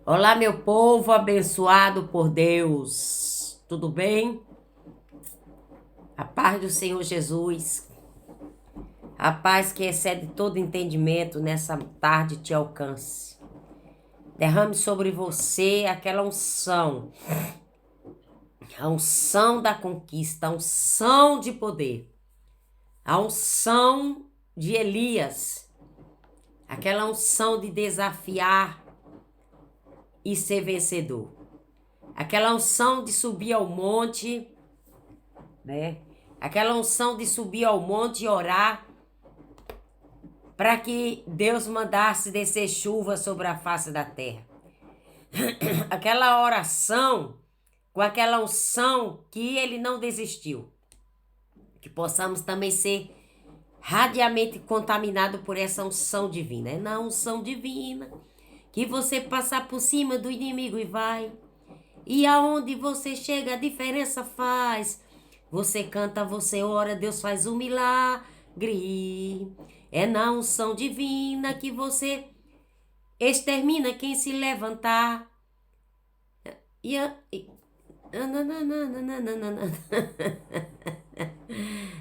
Olá, meu povo abençoado por Deus. Tudo bem? A paz do Senhor Jesus, a paz que excede todo entendimento nessa tarde te alcance. Derrame sobre você aquela unção, a unção da conquista, a unção de poder, a unção de Elias, aquela unção de desafiar e ser vencedor, aquela unção de subir ao monte, né? Aquela unção de subir ao monte e orar para que Deus mandasse descer chuva sobre a face da terra. Aquela oração com aquela unção que ele não desistiu. Que possamos também ser radiamente contaminados por essa unção divina. É na unção divina que você passar por cima do inimigo e vai. E aonde você chega, a diferença faz. Você canta, você ora, Deus faz um milagre. É na unção divina que você extermina quem se levantar. E a...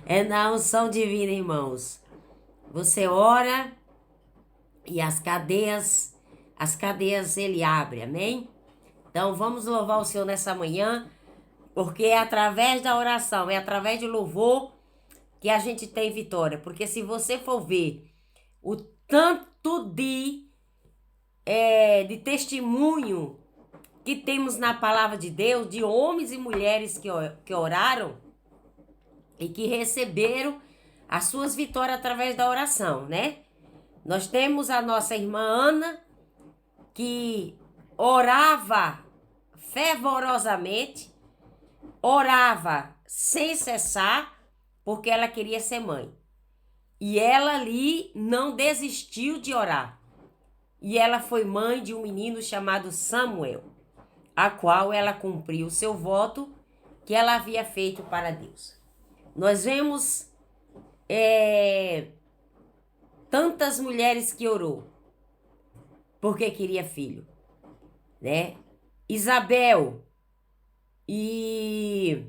É na unção divina, irmãos. Você ora e as cadeias ele abre, amém? Então vamos louvar o Senhor nessa manhã, porque é através da oração, é através de louvor que a gente tem vitória. Porque se você for ver o tanto de testemunho que temos na palavra de Deus, de homens e mulheres que oraram e que receberam as suas vitórias através da oração, né? Nós temos a nossa irmã Ana, que orava fervorosamente, orava sem cessar, porque ela queria ser mãe. E ela ali não desistiu de orar. E ela foi mãe de um menino chamado Samuel, a qual ela cumpriu o seu voto que ela havia feito para Deus. Nós vemos tantas mulheres que orou porque queria filho, né? Isabel, e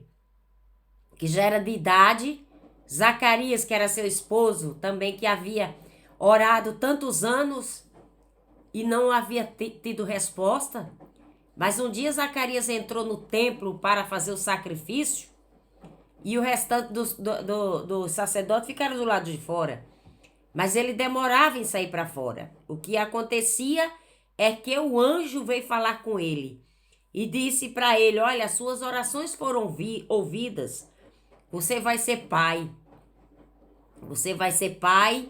que já era de idade, Zacarias, que era seu esposo, também que havia orado tantos anos e não havia tido resposta. Mas um dia Zacarias entrou no templo para fazer o sacrifício e o restante do sacerdote ficaram do lado de fora. Mas ele demorava em sair para fora. O que acontecia é que o anjo veio falar com ele e disse para ele: olha, suas orações foram ouvidas. Você vai ser pai. Você vai ser pai.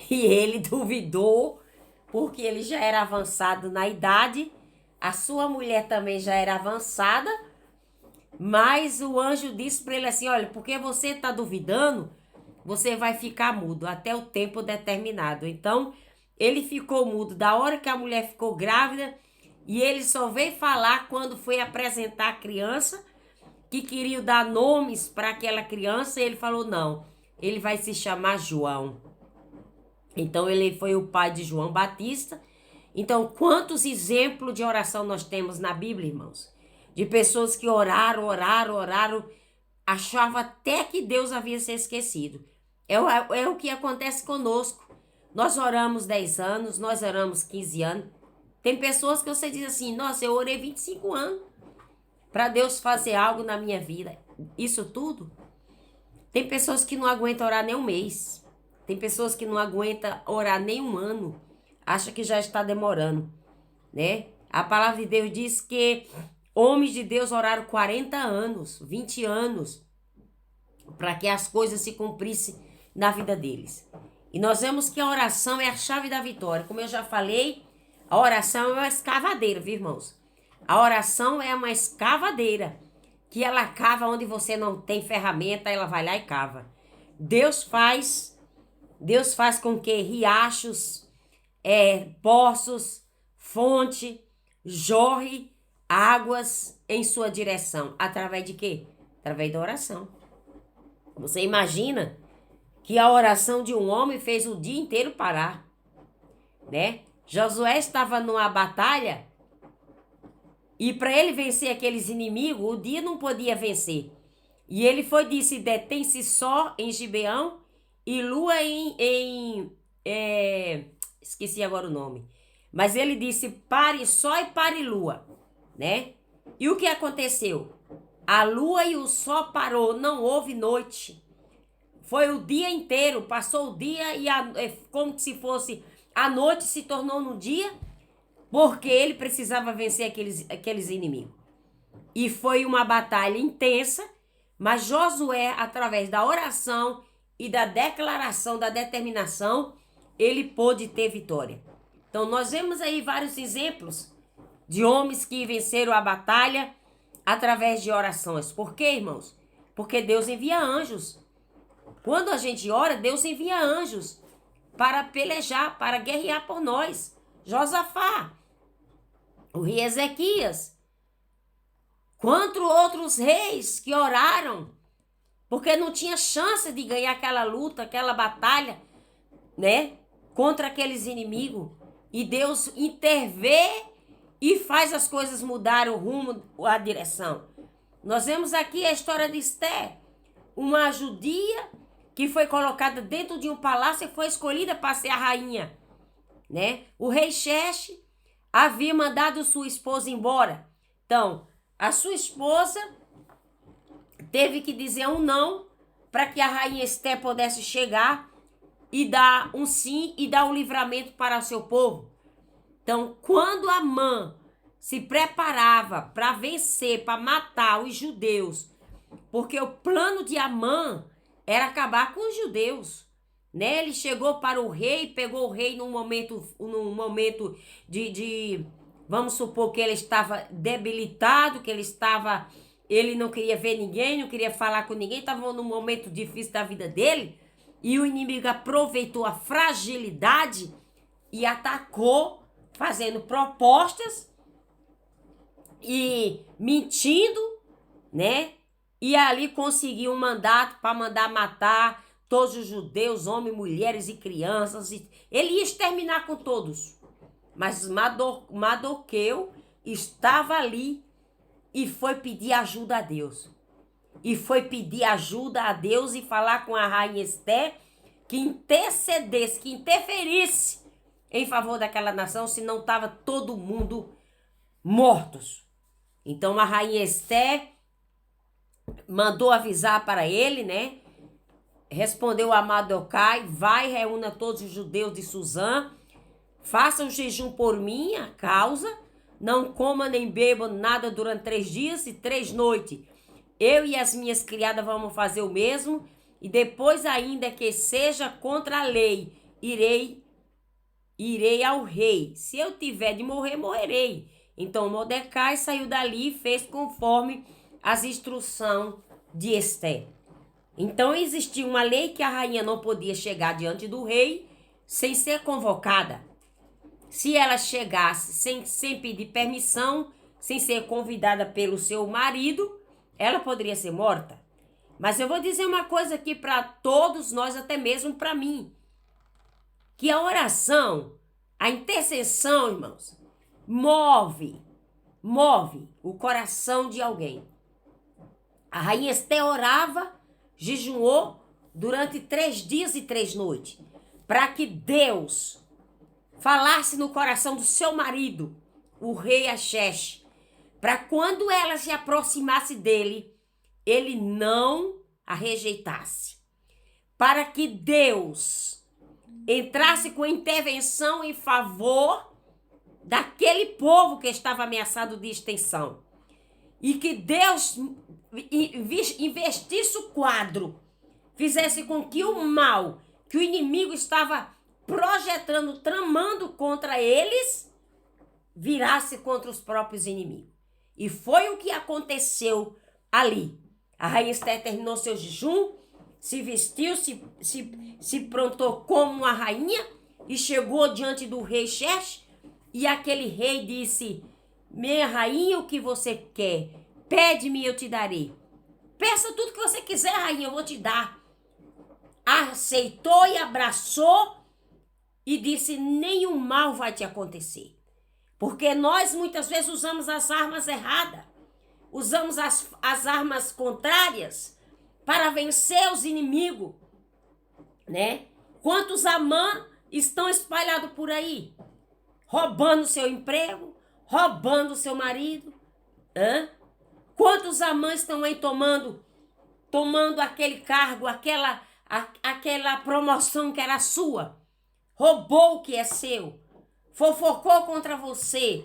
E ele duvidou, porque ele já era avançado na idade. A sua mulher também já era avançada. Mas o anjo disse para ele assim: olha, porque você está duvidando, você vai ficar mudo até o tempo determinado. Então, ele ficou mudo da hora que a mulher ficou grávida. E ele só veio falar quando foi apresentar a criança, que queria dar nomes para aquela criança. E ele falou: não, ele vai se chamar João. Então, ele foi o pai de João Batista. Então, quantos exemplos de oração nós temos na Bíblia, irmãos? De pessoas que oraram, achava até que Deus havia se esquecido. É o que acontece conosco. Nós oramos 10 anos, nós oramos 15 anos. Tem pessoas que você diz assim: nossa, eu orei 25 anos para Deus fazer algo na minha vida. Isso tudo? Tem pessoas que não aguentam orar nem um mês. Tem pessoas que não aguentam orar nem um ano. Acha que já está demorando, né? A palavra de Deus diz que homens de Deus oraram 40 anos, 20 anos, para que as coisas se cumprissem na vida deles. E nós vemos que a oração é a chave da vitória. Como eu já falei, a oração é uma escavadeira, viu, irmãos? A oração é uma escavadeira, que ela cava onde você não tem ferramenta, ela vai lá e cava. Deus faz com que riachos, poços, fonte, jorre águas em sua direção. Através de quê? Através da oração. Você imagina que a oração de um homem fez o dia inteiro parar, né? Josué estava numa batalha E para ele vencer aqueles inimigos, o dia não podia vencer. E ele foi disse, detém-se só em Gibeão e lua esqueci agora o nome. Mas ele disse, pare sol e pare lua, né? E o que aconteceu? A lua e o sol parou, não houve noite. Foi o dia inteiro, passou o dia e como se fosse a noite se tornou no dia, porque ele precisava vencer aqueles inimigos. E foi uma batalha intensa, mas Josué, através da oração e da declaração, da determinação, ele pôde ter vitória. Então, nós vemos aí vários exemplos de homens que venceram a batalha através de orações. Por quê, irmãos? Porque Deus envia anjos. Quando a gente ora, Deus envia anjos para pelejar, para guerrear por nós. Josafá, o rei Ezequias, quantos outros reis que oraram, porque não tinha chance de ganhar aquela luta, aquela batalha, né, contra aqueles inimigos. E Deus intervém e faz as coisas mudarem o rumo, a direção. Nós vemos aqui a história de Esther, uma judia que foi colocada dentro de um palácio e foi escolhida para ser a rainha, né? O rei Xerxes havia mandado sua esposa embora. Então, a sua esposa teve que dizer um não para que a rainha Esther pudesse chegar e dar um sim e dar um livramento para o seu povo. Então, quando Amã se preparava para vencer, para matar os judeus, porque o plano de Amã era acabar com os judeus, né? Ele chegou para o rei, pegou o rei num momento de vamos supor que ele estava debilitado, que ele não queria ver ninguém, não queria falar com ninguém, estava num momento difícil da vida dele, e o inimigo aproveitou a fragilidade e atacou, fazendo propostas e mentindo, né? E ali conseguiu um mandato para mandar matar todos os judeus, homens, mulheres e crianças. Ele ia exterminar com todos. Mas Mardoqueu estava ali e foi pedir ajuda a Deus. E foi pedir ajuda a Deus e falar com a rainha Esther que intercedesse, que interferisse em favor daquela nação, senão estava todo mundo mortos. Então a rainha Esther mandou avisar para ele, né? Respondeu a Mardoquai, vai, reúna todos os judeus de Suzã, faça um jejum por minha causa, não coma nem beba nada durante 3 dias e 3 noites. Eu e as minhas criadas vamos fazer o mesmo, e depois ainda que seja contra a lei, irei ao rei. Se eu tiver de morrer, morrerei. Então Mordecai saiu dali e fez conforme as instruções de Esther. Então existia uma lei que a rainha não podia chegar diante do rei sem ser convocada. Se ela chegasse sem pedir permissão, sem ser convidada pelo seu marido, ela poderia ser morta. Mas eu vou dizer uma coisa aqui para todos nós, até mesmo para mim, que a oração, a intercessão, irmãos, move o coração de alguém. A rainha Esther orava, jejuou durante 3 dias e 3 noites, para que Deus falasse no coração do seu marido, o rei Axés, para quando ela se aproximasse dele, ele não a rejeitasse. Para que Deus entrasse com intervenção em favor daquele povo que estava ameaçado de extinção. E que Deus investisse o quadro, fizesse com que o mal que o inimigo estava projetando, tramando contra eles, virasse contra os próprios inimigos. E foi o que aconteceu ali. A rainha Esther terminou seu jejum, se vestiu, se prontou como uma rainha e chegou diante do rei Xerxes, e aquele rei disse: minha rainha, o que você quer? Pede-me e eu te darei. Peça tudo que você quiser, rainha, eu vou te dar. Aceitou e abraçou e disse: nenhum mal vai te acontecer. Porque nós muitas vezes usamos as armas erradas, usamos as armas contrárias para vencer os inimigos, né? Quantos Amã estão espalhados por aí? Roubando seu emprego, roubando seu marido. Quantos Amã estão aí tomando aquele cargo, aquela promoção que era sua? Roubou o que é seu, fofocou contra você,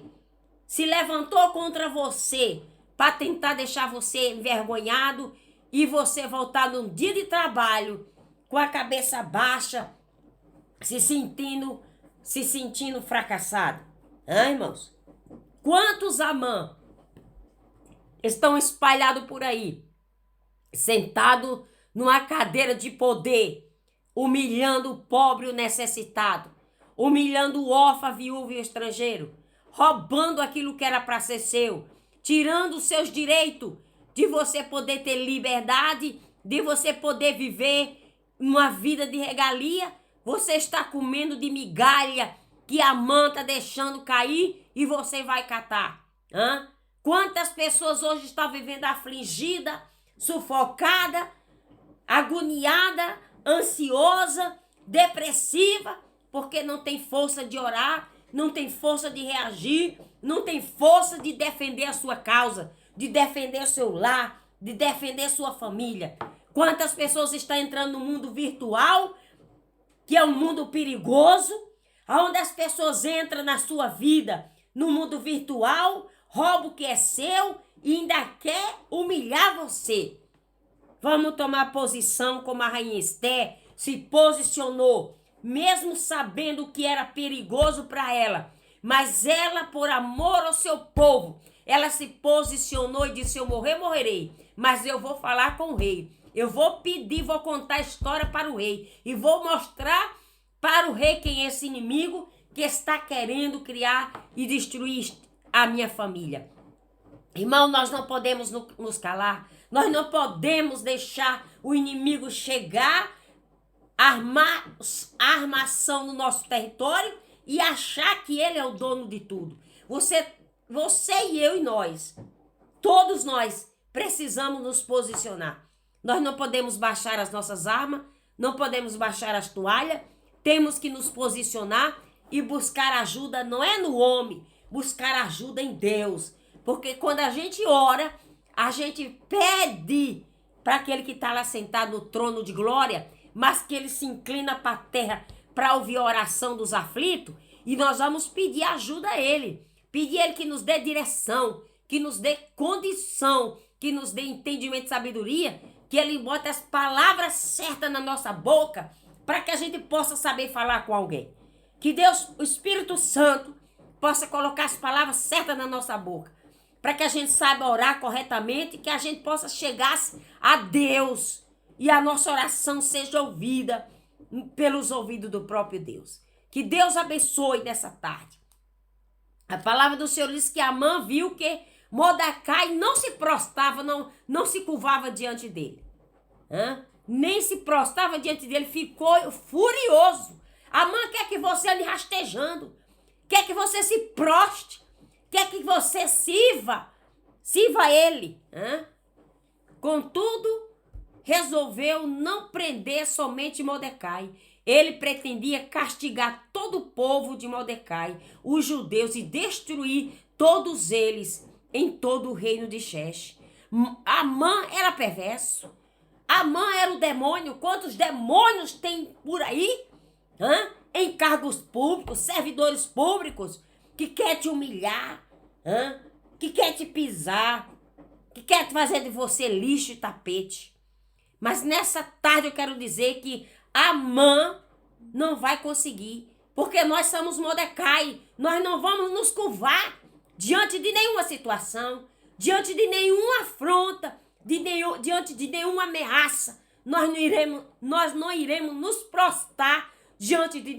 se levantou contra você para tentar deixar você envergonhado e você voltar num dia de trabalho com a cabeça baixa, se sentindo fracassado. Irmãos? Quantos Amã estão espalhados por aí, sentado numa cadeira de poder, humilhando o pobre e o necessitado, humilhando o órfão, a viúva e o estrangeiro, roubando aquilo que era para ser seu, tirando os seus direitos de você poder ter liberdade, de você poder viver uma vida de regalia. Você está comendo de migalha que a mãe está deixando cair e você vai catar. Quantas pessoas hoje estão vivendo afligida, sufocada, agoniada, ansiosa, depressiva, porque não tem força de orar, não tem força de reagir, não tem força de defender a sua causa, de defender seu lar, de defender sua família. Quantas pessoas estão entrando no mundo virtual, que é um mundo perigoso, onde as pessoas entram na sua vida, no mundo virtual, roubam o que é seu e ainda quer humilhar você. Vamos tomar posição como a rainha Esther se posicionou, mesmo sabendo que era perigoso para ela. Mas ela, por amor ao seu povo, ela se posicionou e disse: eu morrer, morrerei, mas eu vou falar com o rei. Eu vou pedir, vou contar a história para o rei. E vou mostrar para o rei quem é esse inimigo que está querendo criar e destruir a minha família. Irmão, nós não podemos nos calar. Nós não podemos deixar o inimigo chegar, armar armação no nosso território e achar que ele é o dono de tudo. Você e eu e nós, todos nós precisamos nos posicionar. Nós não podemos baixar as nossas armas, não podemos baixar as toalhas, temos que nos posicionar e buscar ajuda, não é no homem, buscar ajuda em Deus. Porque quando a gente ora, a gente pede para aquele que está lá sentado no trono de glória, mas que ele se inclina para a terra para ouvir a oração dos aflitos, e nós vamos pedir ajuda a ele. Pedir a ele que nos dê direção, que nos dê condição, que nos dê entendimento e sabedoria, que ele bote as palavras certas na nossa boca, para que a gente possa saber falar com alguém. Que Deus, o Espírito Santo, possa colocar as palavras certas na nossa boca, para que a gente saiba orar corretamente, que a gente possa chegar a Deus e a nossa oração seja ouvida pelos ouvidos do próprio Deus. Que Deus abençoe nessa tarde. A palavra do Senhor diz que Amã viu que Mordecai não se prostrava, não se curvava diante dele. Nem se prostrava diante dele, ficou furioso. Amã quer que você ande rastejando, quer que você se prostre, quer que você sirva ele. Contudo, resolveu não prender somente Mordecai. Ele pretendia castigar todo o povo de Mordecai, os judeus, e destruir todos eles em todo o reino de Xerxes. Amã era perverso. Amã era o demônio. Quantos demônios tem por aí? Em cargos públicos, servidores públicos, que quer te humilhar, que quer te pisar, que quer fazer de você lixo e tapete. Mas nessa tarde eu quero dizer que Amã não vai conseguir, porque nós somos Mordecai. Nós não vamos nos curvar diante de nenhuma situação, diante de nenhuma afronta, diante de nenhuma ameaça. Nós não iremos nos prostrar diante de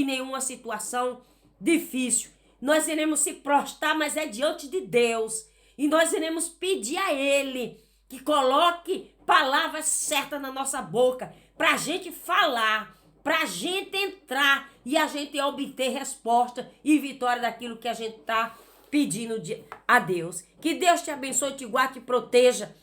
nenhuma situação difícil. Nós iremos se prostrar, mas é diante de Deus. E nós iremos pedir a Ele que coloque palavras certas na nossa boca, para a gente falar para a gente entrar e a gente obter resposta e vitória daquilo que a gente está pedindo a Deus. Que Deus te abençoe, te guarde, te proteja.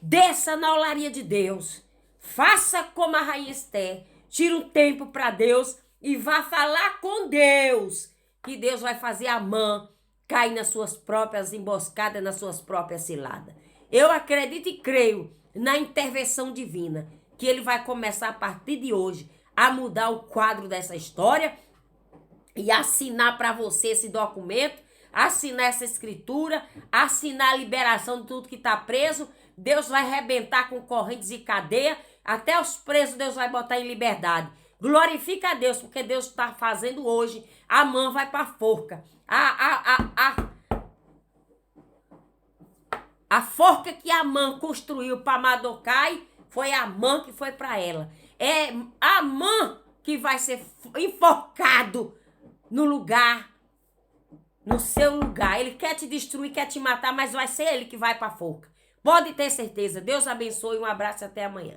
Desça na olaria de Deus. Faça como a rainha Esther. Tira um tempo para Deus e vá falar com Deus. Que Deus vai fazer Amã cair nas suas próprias emboscadas, nas suas próprias ciladas. Eu acredito e creio na intervenção divina, que ele vai começar a partir de hoje a mudar o quadro dessa história e assinar para você esse documento, assinar essa escritura, assinar a liberação de tudo que está preso. Deus vai arrebentar com correntes e cadeia, até os presos Deus vai botar em liberdade. Glorifica a Deus, porque Deus está fazendo hoje. Amã vai para a forca. A forca que Amã construiu para Mardoquai foi Amã que foi para ela. É Amã que vai ser enforcado no lugar, no seu lugar. Ele quer te destruir, quer te matar, mas vai ser ele que vai para a forca. Pode ter certeza. Deus abençoe. Um abraço e até amanhã.